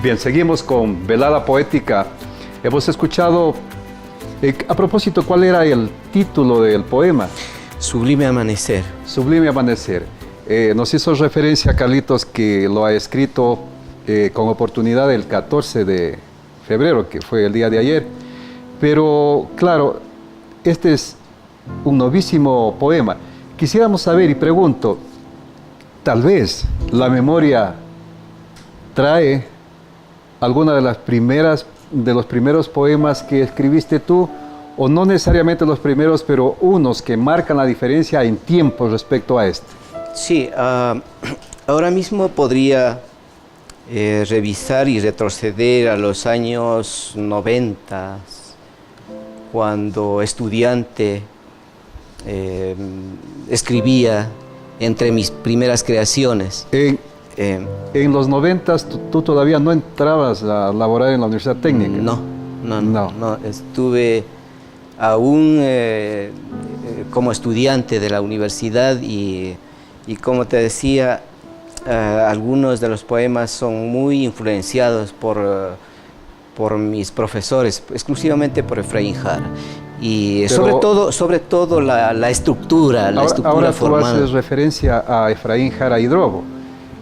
Bien, seguimos con Velada Poética. Hemos escuchado, a propósito, ¿cuál era el título del poema? Sublime Amanecer. Sublime Amanecer. Nos hizo referencia, Carlitos, que lo ha escrito con oportunidad del 14 de febrero, que fue el día de ayer. Pero, claro, este es un novísimo poema. Quisiéramos saber, y pregunto, tal vez la memoria trae alguna de los primeros poemas que escribiste tú, o no necesariamente los primeros, pero unos que marcan la diferencia en tiempo respecto a este. Sí, ahora mismo podría revisar y retroceder a los años 90, cuando estudiante escribía entre mis primeras creaciones. En los 90 tú todavía no entrabas a laborar en la Universidad Técnica. No. Estuve aún como estudiante de la universidad y como te decía, algunos de los poemas son muy influenciados por mis profesores, exclusivamente por Efraín Jara. Y sobre todo la estructura, ahora formal. Tú haces referencia a Efraín Jara Hidrobo,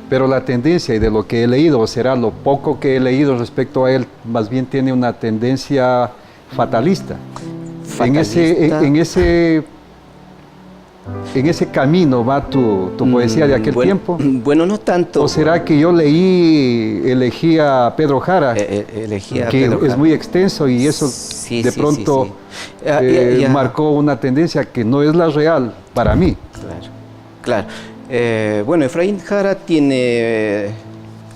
pero la tendencia, y de lo que he leído, o será lo poco que he leído respecto a él, más bien tiene una tendencia fatalista. En ese camino va tu poesía de aquel tiempo. Bueno, no tanto. ¿O será que yo elegí a Pedro Jara, que es muy extenso y eso pronto marcó una tendencia que no es la real para mí? Claro. Bueno, Efraín Jara tiene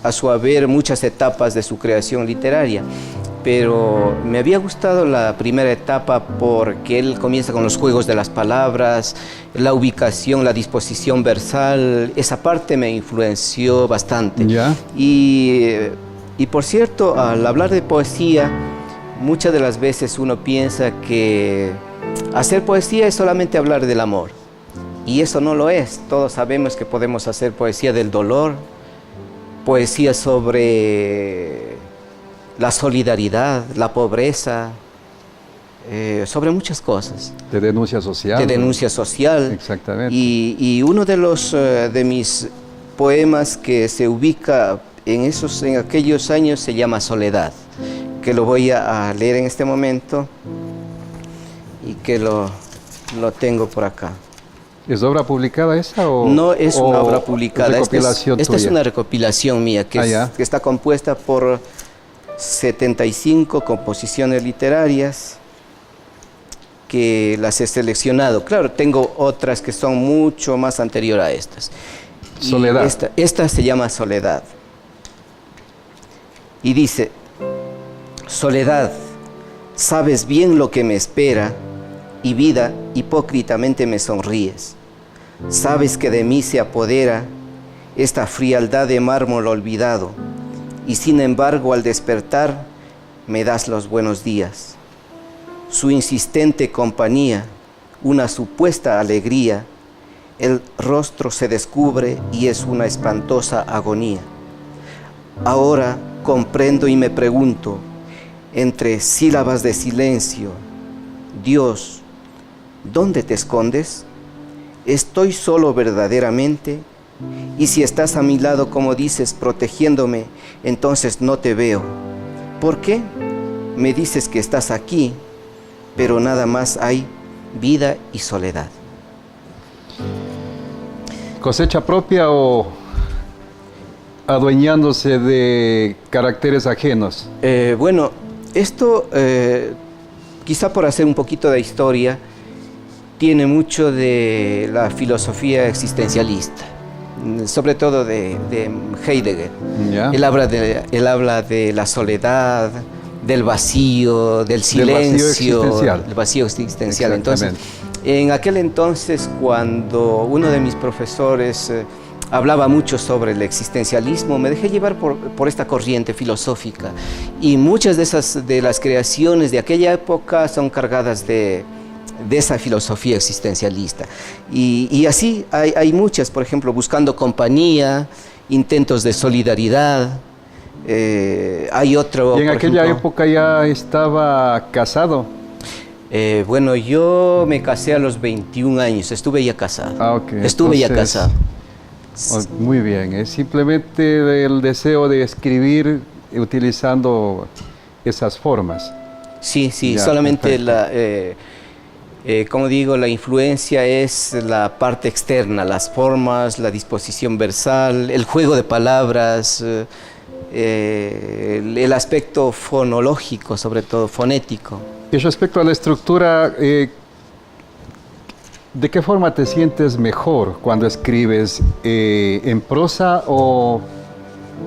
a su haber muchas etapas de su creación literaria, pero me había gustado la primera etapa porque él comienza con los juegos de las palabras, la ubicación, la disposición versal. Esa parte me influenció bastante. ¿Ya? Y por cierto, al hablar de poesía, muchas de las veces uno piensa que hacer poesía es solamente hablar del amor. Y eso no lo es. Todos sabemos que podemos hacer poesía del dolor, poesía sobre la solidaridad, la pobreza, sobre muchas cosas. De denuncia social. De denuncia social. Exactamente. Y uno de mis poemas que se ubica en aquellos años se llama Soledad, que lo voy a leer en este momento y que lo tengo por acá. ¿Es obra publicada esa o...? No es una obra publicada. Recopilación esta es una recopilación mía que está compuesta por 75 composiciones literarias que las he seleccionado. Claro, tengo otras que son mucho más anteriores a estas. Soledad. Esta se llama Soledad. Y dice: Soledad, sabes bien lo que me espera, y vida, hipócritamente me sonríes. Sabes que de mí se apodera esta frialdad de mármol olvidado, y sin embargo al despertar me das los buenos días. Su insistente compañía, una supuesta alegría, el rostro se descubre y es una espantosa agonía. Ahora comprendo y me pregunto, entre sílabas de silencio: Dios, ¿dónde te escondes? ¿Estoy solo verdaderamente? Y si estás a mi lado, como dices, protegiéndome, entonces no te veo. ¿Por qué? Me dices que estás aquí, pero nada más hay vida y soledad. ¿Cosecha propia o adueñándose de caracteres ajenos? Bueno, esto, quizá por hacer un poquito de historia, tiene mucho de la filosofía existencialista, sobre todo de Heidegger. ¿Ya? Él habla de la soledad, del vacío, del silencio, del vacío existencial. Entonces, en aquel entonces, cuando uno de mis profesores hablaba mucho sobre el existencialismo, me dejé llevar por esta corriente filosófica, y muchas de las creaciones de aquella época son cargadas de esa filosofía existencialista. Y así hay muchas, por ejemplo, Buscando compañía, Intentos de solidaridad, Hay otro... ¿Y en por aquella ejemplo, época ya estaba casado? bueno, yo me casé a los 21 años, estuve ya casado. Ah, ok. Estuve ya Entonces, casado. muy bien, es simplemente el deseo de escribir utilizando esas formas. Sí, sí, Ya, solamente perfecto. como digo, la influencia es la parte externa, las formas, la disposición versal, el juego de palabras, el aspecto fonológico, sobre todo fonético. Y respecto a la estructura, ¿de qué forma te sientes mejor cuando escribes? ¿En prosa o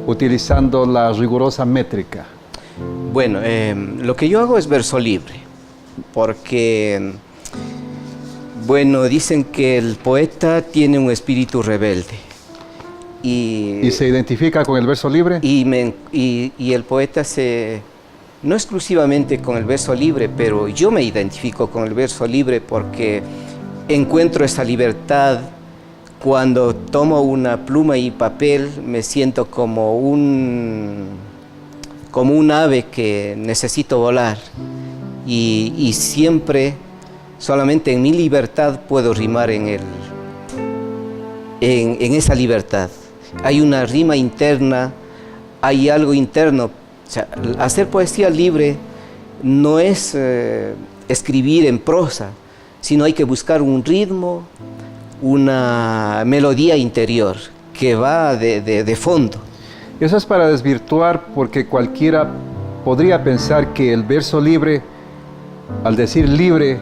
utilizando la rigurosa métrica? Bueno, lo que yo hago es verso libre, porque, bueno, dicen que el poeta tiene un espíritu rebelde. ¿Y se identifica con el verso libre? Y el poeta no exclusivamente con el verso libre, pero yo me identifico con el verso libre porque encuentro esa libertad. Cuando tomo una pluma y papel, me siento como un ave que necesito volar. Y siempre, solamente en mi libertad puedo rimar en esa libertad. Hay una rima interna, hay algo interno. O sea, hacer poesía libre no es escribir en prosa, sino hay que buscar un ritmo, una melodía interior que va de fondo. Eso es para desvirtuar, porque cualquiera podría pensar que el verso libre, al decir libre,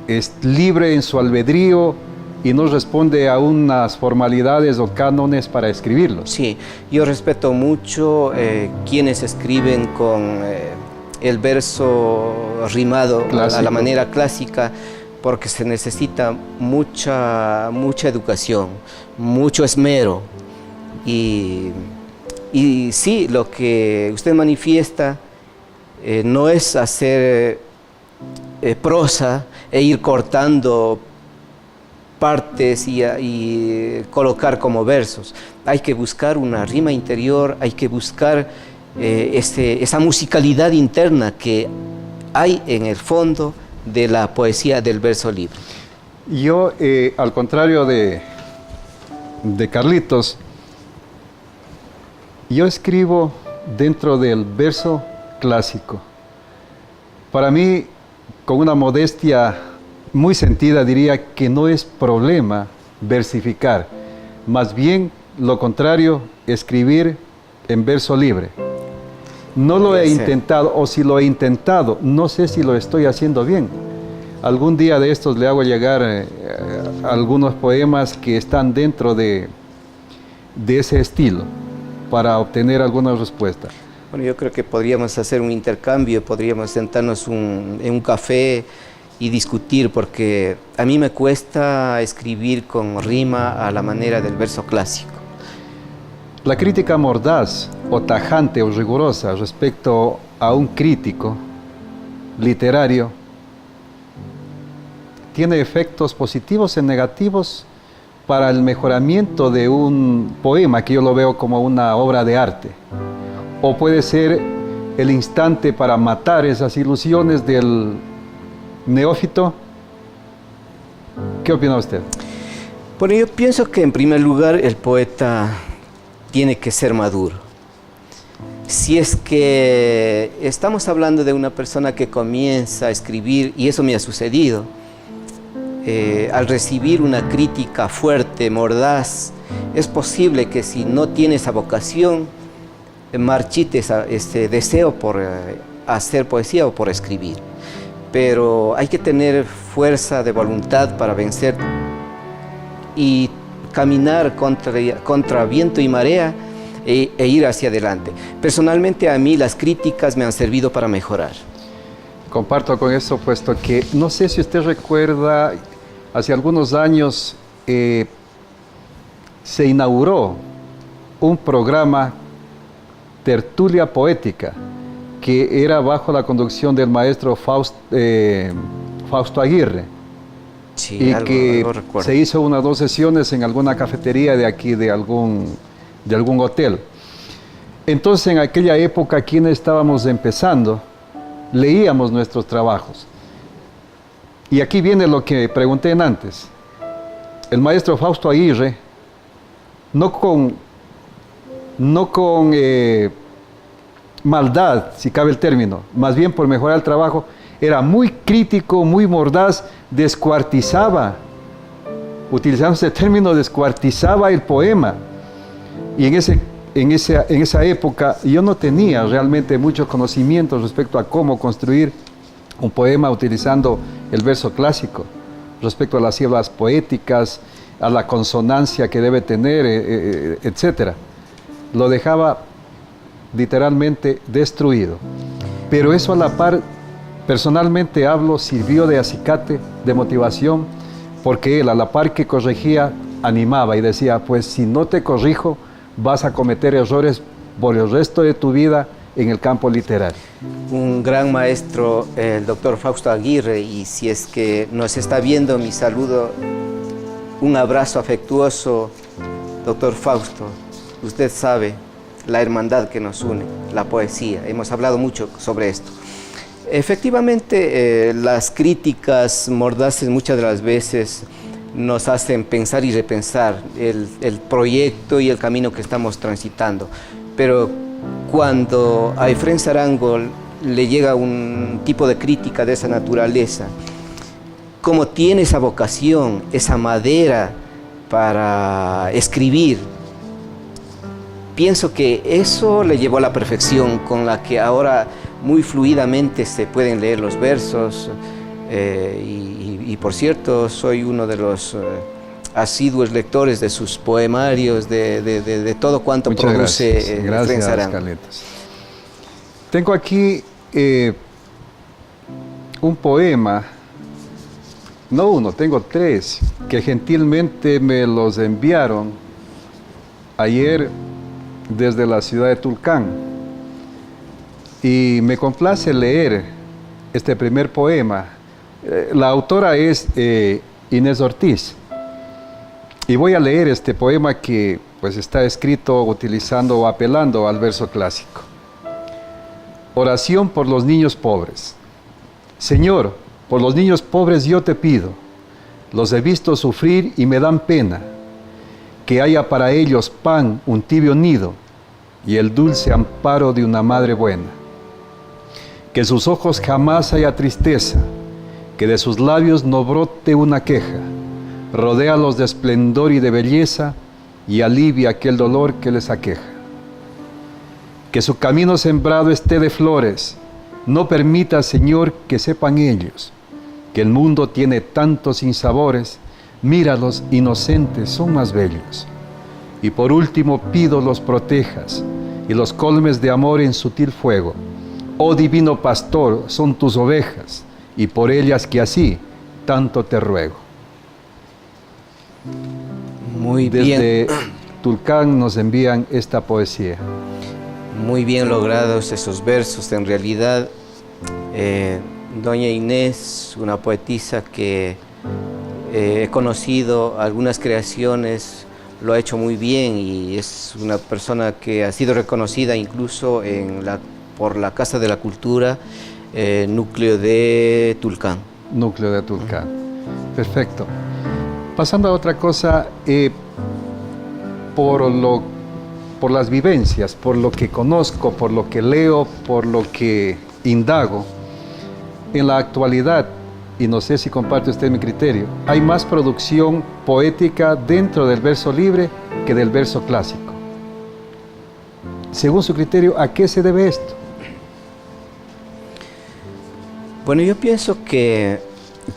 es libre en su albedrío y no responde a unas formalidades o cánones para escribirlo. Sí, yo respeto mucho quienes escriben con el verso rimado a la manera clásica, porque se necesita mucha educación, mucho esmero. Y sí, lo que usted manifiesta no es hacer prosa e ir cortando partes y colocar como versos. Hay que buscar una rima interior, hay que buscar esa musicalidad interna que hay en el fondo de la poesía del verso libre. Yo, al contrario de Carlitos, yo escribo dentro del verso clásico. Para mí, con una modestia muy sentida, diría que no es problema versificar, más bien lo contrario, escribir en verso libre. No lo he intentado, o si lo he intentado, no sé si lo estoy haciendo bien. Algún día de estos le hago llegar algunos poemas que están dentro de ese estilo, para obtener alguna respuesta. Bueno, yo creo que podríamos hacer un intercambio, podríamos sentarnos en un café y discutir, porque a mí me cuesta escribir con rima a la manera del verso clásico. La crítica mordaz o tajante o rigurosa respecto a un crítico literario tiene efectos positivos y negativos para el mejoramiento de un poema, que yo lo veo como una obra de arte. O puede ser el instante para matar esas ilusiones del neófito. ¿Qué opina usted? Bueno, yo pienso que en primer lugar el poeta tiene que ser maduro. Si es que estamos hablando de una persona que comienza a escribir, y eso me ha sucedido, al recibir una crítica fuerte, mordaz, es posible que si no tiene esa vocación, marchite ese deseo por hacer poesía o por escribir. Pero hay que tener fuerza de voluntad para vencer y caminar contra viento y marea e ir hacia adelante. Personalmente, a mí las críticas me han servido para mejorar. Comparto con eso, puesto que no sé si usted recuerda, hace algunos años se inauguró un programa Tertulia Poética, que era bajo la conducción del maestro Fausto Aguirre. Sí, y que algo recuerdo. Se hizo 1 o 2 sesiones en alguna cafetería de aquí, de algún hotel. Entonces, en aquella época, quienes estábamos empezando, leíamos nuestros trabajos. Y aquí viene lo que pregunté antes. El maestro Fausto Aguirre, no con maldad, si cabe el término, más bien por mejorar el trabajo, era muy crítico, muy mordaz, descuartizaba, utilizando ese término, descuartizaba el poema. Y en esa época yo no tenía realmente mucho conocimiento respecto a cómo construir un poema utilizando el verso clásico, respecto a las sílabas poéticas, a la consonancia que debe tener, etc. Lo dejaba literalmente destruido. Pero eso a la par, personalmente hablo, sirvió de acicate, de motivación, porque él a la par que corregía, animaba y decía, pues si no te corrijo, vas a cometer errores por el resto de tu vida en el campo literario. Un gran maestro, el doctor Fausto Aguirre, y si es que nos está viendo, mi saludo, un abrazo afectuoso, doctor Fausto. Usted sabe la hermandad que nos une, la poesía. Hemos hablado mucho sobre esto. Efectivamente, las críticas mordaces muchas de las veces nos hacen pensar y repensar el proyecto y el camino que estamos transitando. Pero cuando a Efrén Sarango le llega un tipo de crítica de esa naturaleza, como tiene esa vocación, esa madera para escribir, pienso que eso le llevó a la perfección con la que ahora muy fluidamente se pueden leer los versos. Y por cierto, soy uno de los asiduos lectores de sus poemarios, de todo cuanto Muchas produce gracias, Carlitos. Tengo aquí un poema, no uno, tengo 3, que gentilmente me los enviaron ayer desde la ciudad de Tulcán. Y me complace leer este primer poema. La autora es Inés Ortiz. Y voy a leer este poema que pues está escrito utilizando o apelando al verso clásico. Oración por los niños pobres. Señor, por los niños pobres yo te pido. Los he visto sufrir y me dan pena. Que haya para ellos pan, un tibio nido y el dulce amparo de una madre buena. Que sus ojos jamás haya tristeza, que de sus labios no brote una queja. Rodéalos de esplendor y de belleza y alivia aquel dolor que les aqueja. Que su camino sembrado esté de flores, no permita, Señor, que sepan ellos que el mundo tiene tantos sinsabores, míralos inocentes, son más bellos. Y por último pido los protejas y los colmes de amor en sutil fuego. Oh divino pastor, son tus ovejas, y por ellas que así tanto te ruego. Muy bien. Desde Tulcán nos envían esta poesía. Muy bien logrados esos versos. En realidad, doña Inés, una poetisa que he conocido algunas creaciones, lo ha hecho muy bien y es una persona que ha sido reconocida incluso por la Casa de la Cultura, núcleo de Tulcán. Núcleo de Tulcán. Perfecto. Pasando a otra cosa, por las vivencias, por lo que conozco, por lo que leo, por lo que indago, en la actualidad, y no sé si comparte usted mi criterio, hay más producción poética dentro del verso libre que del verso clásico. Según su criterio, ¿a qué se debe esto? Bueno, yo pienso que,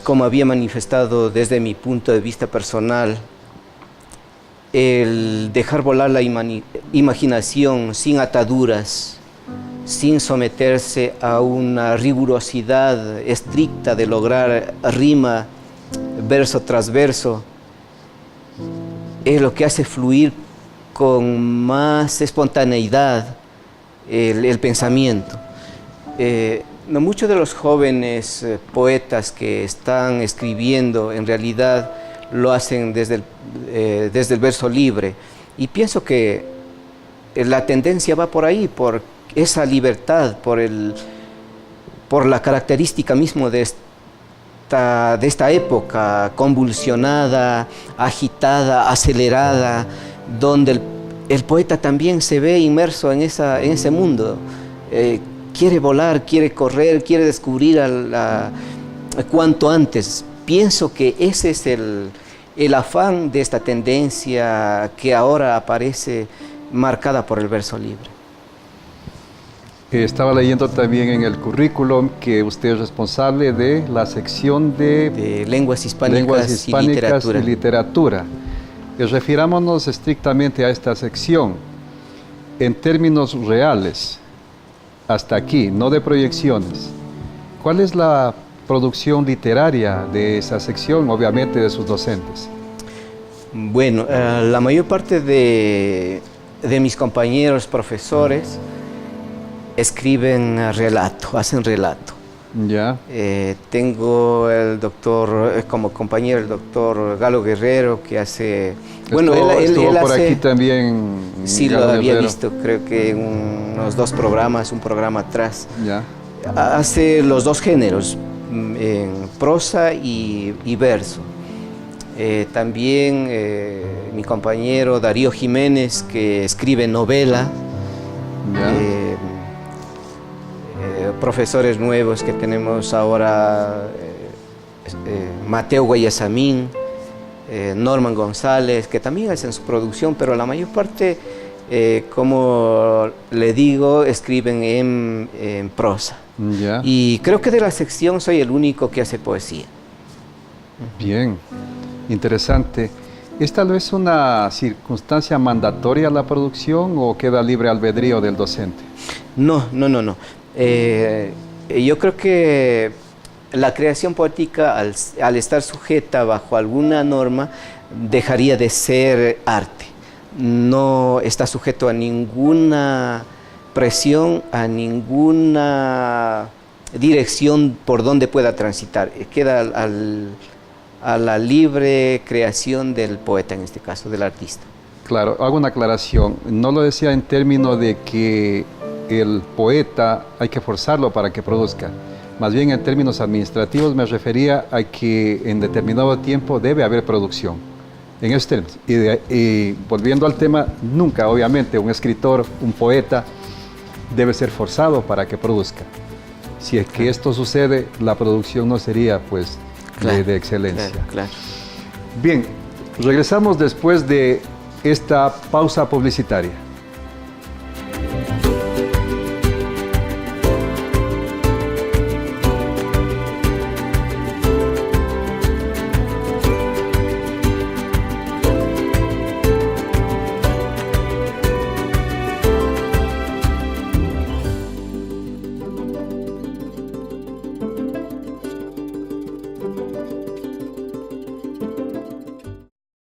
como había manifestado desde mi punto de vista personal, el dejar volar la imaginación sin ataduras, sin someterse a una rigurosidad estricta de lograr rima verso tras verso, es lo que hace fluir con más espontaneidad el pensamiento. Muchos de los jóvenes poetas que están escribiendo en realidad lo hacen desde el verso libre, y pienso que la tendencia va por ahí, por esa libertad, por la característica mismo de esta época convulsionada, agitada, acelerada, donde el poeta también se ve inmerso en ese mundo. Quiere volar, quiere correr, quiere descubrir cuanto antes. Pienso que ese es el afán de esta tendencia que ahora aparece marcada por el verso libre. Estaba leyendo también en el currículum que usted es responsable de la sección de lenguas hispánicas y literatura. Refirámonos estrictamente a esta sección. En términos reales, hasta aquí, no de proyecciones, ¿cuál es la producción literaria de esa sección, obviamente de sus docentes? Bueno, la mayor parte de mis compañeros profesores escriben relato, hacen relato. Ya. Tengo el doctor, como compañero, el doctor Galo Guerrero, que hace... Bueno, estuvo él por hace, aquí también. Sí, Galo lo había Guerrero. visto, creo que en unos 2 programas, un programa atrás. Ya. Hace los 2 géneros, en prosa y verso. También mi compañero Darío Jiménez, que escribe novela. Ya. Profesores nuevos que tenemos ahora, Mateo Guayasamín, Norman González, que también hacen su producción, pero la mayor parte, como le digo, escriben en prosa. Ya. Y creo que de la sección soy el único que hace poesía. Bien, interesante. ¿Es tal vez una circunstancia mandatoria la producción o queda libre albedrío del docente? No. Yo creo que la creación poética, al estar sujeta bajo alguna norma, dejaría de ser arte. No está sujeto a ninguna presión, a ninguna dirección por donde pueda transitar. Queda a la libre creación del poeta, en este caso, del artista. Claro, hago una aclaración. No lo decía en términos de que el poeta hay que forzarlo para que produzca. Más bien en términos administrativos me refería a que en determinado tiempo debe haber producción. En esos términos. Y volviendo al tema, nunca, obviamente, un escritor, un poeta, debe ser forzado para que produzca. Si es que esto sucede, la producción no sería, pues, de excelencia. Claro. Bien, regresamos después de esta pausa publicitaria.